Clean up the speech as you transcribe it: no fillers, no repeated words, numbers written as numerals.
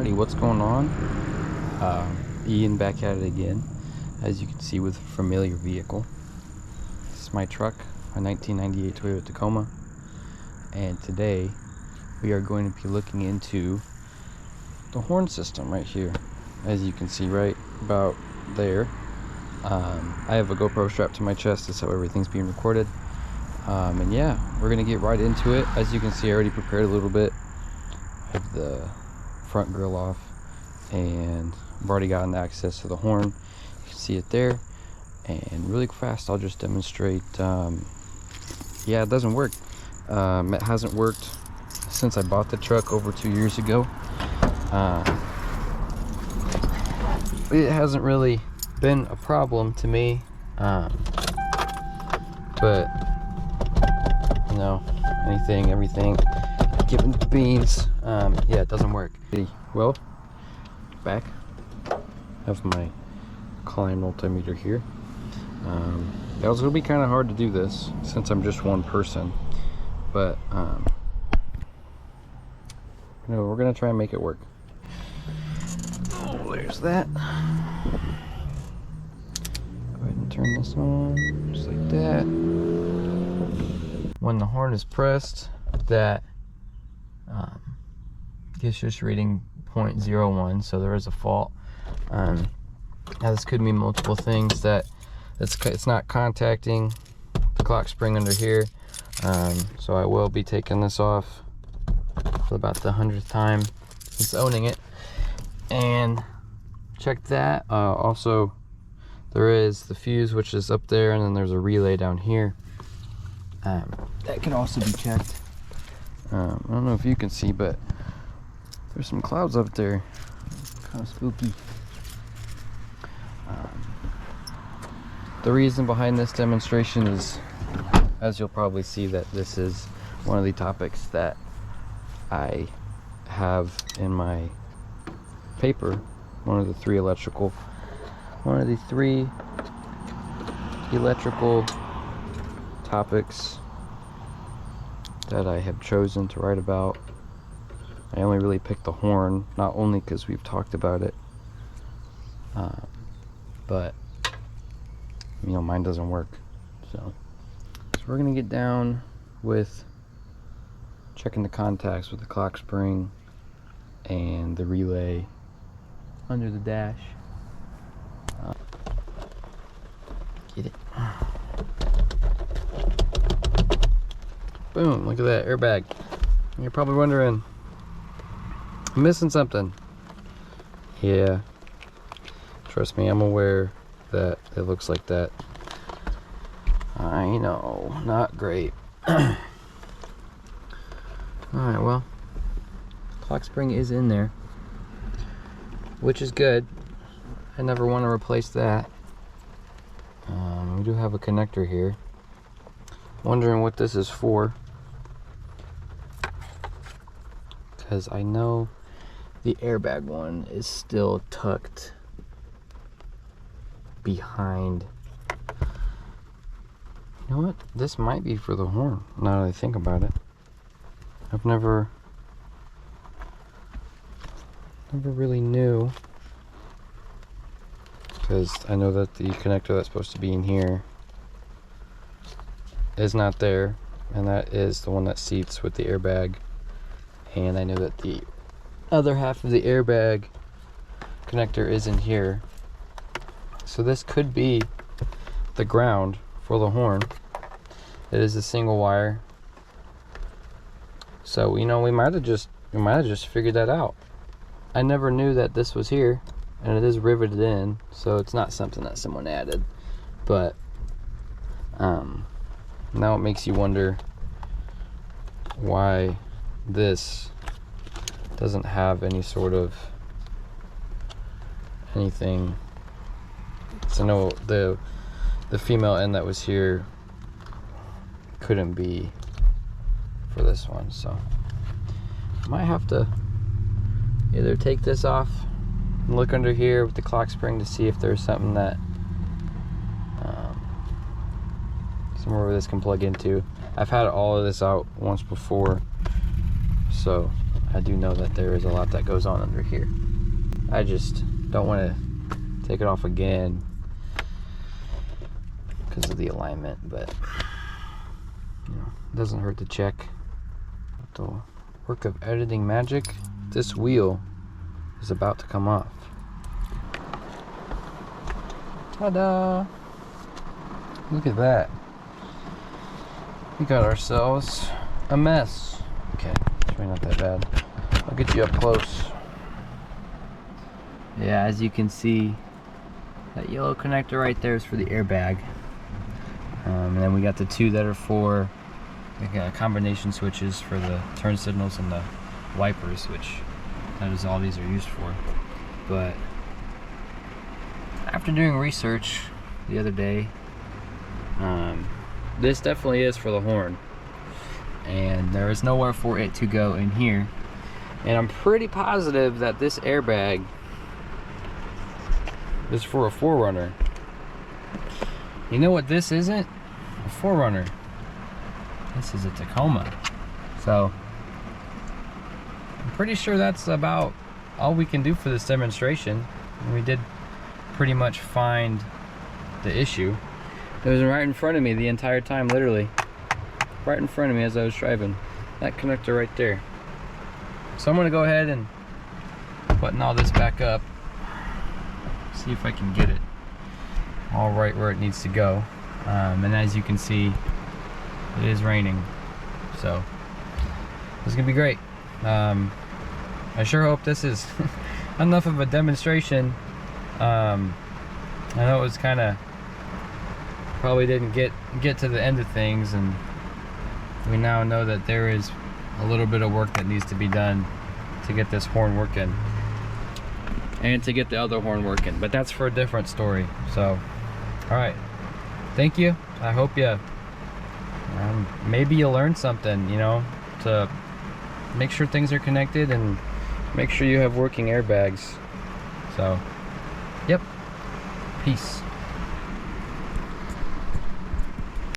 Howdy, what's going on? Ian back at it again, as you can see, with a familiar vehicle. This is my truck, a 1998 Toyota Tacoma, and today we are going to be looking into the horn system right here. As you can see right about there, I have a GoPro strapped to my chest. That's how everything's being recorded. And yeah, we're gonna get right into it. As you can see, I already prepared a little bit. I have the front grille off, and I've already gotten access to the horn. You can see it there. And really fast, I'll just demonstrate. Yeah, it doesn't work. It hasn't worked since I bought the truck over 2 years ago. It hasn't really been a problem to me, but you know, everything given the beans. Yeah, it doesn't work. Well, back, I have my Klein multimeter here. It was gonna be kind of hard to do this since I'm just one person, but we're gonna try and make it work. Oh, there's that. Go ahead and turn this on, just like that. When the horn is pressed, that gets just reading 0.01, so there is a fault. Now this could mean multiple things, that it's not contacting the clock spring under here. So I will be taking this off for about the 100th time since owning it. And check that. Also, there is the fuse, which is up there, and then there's a relay down here. That can also be checked. I don't know if you can see, but there's some clouds up there. Kind of spooky. The reason behind this demonstration is, as you'll probably see, that this is one of the topics that I have in my paper. One of the three electrical topics that I have chosen to write about. I only really picked the horn, not only because we've talked about it, but you know, mine doesn't work. So we're gonna get down with checking the contacts with the clock spring and the relay under the dash. Get it. Boom, look at that airbag. You're probably wondering, I'm missing something. Yeah, trust me, I'm aware that it looks like that. I know, not great. Alright, well, clock spring is in there, which is good. I never want to replace that. We do have a connector here. Wondering what this is for, because I know the airbag one is still tucked behind. You know what? This might be for the horn, now that I think about it. I've never really knew, because I know that the connector that's supposed to be in here is not there, and that is the one that seats with the airbag. And I know that the other half of the airbag connector is in here. So this could be the ground for the horn. It is a single wire. So, you know, we might have just figured that out. I never knew that this was here, and it is riveted in, so it's not something that someone added. But now it makes you wonder why this doesn't have any sort of anything. So no, the female end that was here couldn't be for this one, so I might have to either take this off and look under here with the clock spring to see if there's something that somewhere where this can plug into. I've had all of this out once before, so I do know that there is a lot that goes on under here. I just don't want to take it off again because of the alignment, but you know, it doesn't hurt to check. The work of editing magic, this wheel is about to come off. Ta-da! Look at that. We got ourselves a mess. Okay, it's really not that bad. I'll get you up close. Yeah, as you can see, that yellow connector right there is for the airbag. And then we got the two that are for combination switches for the turn signals and the wipers, which that is all these are used for. But after doing research the other day, this definitely is for the horn, and there is nowhere for it to go in here. And I'm pretty positive that this airbag is for a 4Runner. You know what this isn't? A 4Runner. This is a Tacoma. So I'm pretty sure that's about all we can do for this demonstration. And we did pretty much find the issue. It was right in front of me the entire time, literally. Right in front of me as I was driving. That connector right there. So I'm gonna go ahead and button all this back up. See if I can get it all right where it needs to go. And as you can see, it is raining. So it's gonna be great. I sure hope this is enough of a demonstration. I know it was kind of probably didn't get to the end of things, and we now know that there is a little bit of work that needs to be done to get this horn working and to get the other horn working, but that's for a different story. So all right, thank you. I hope you maybe you learned something, you know, to make sure things are connected and make sure you have working airbags. So yep, peace.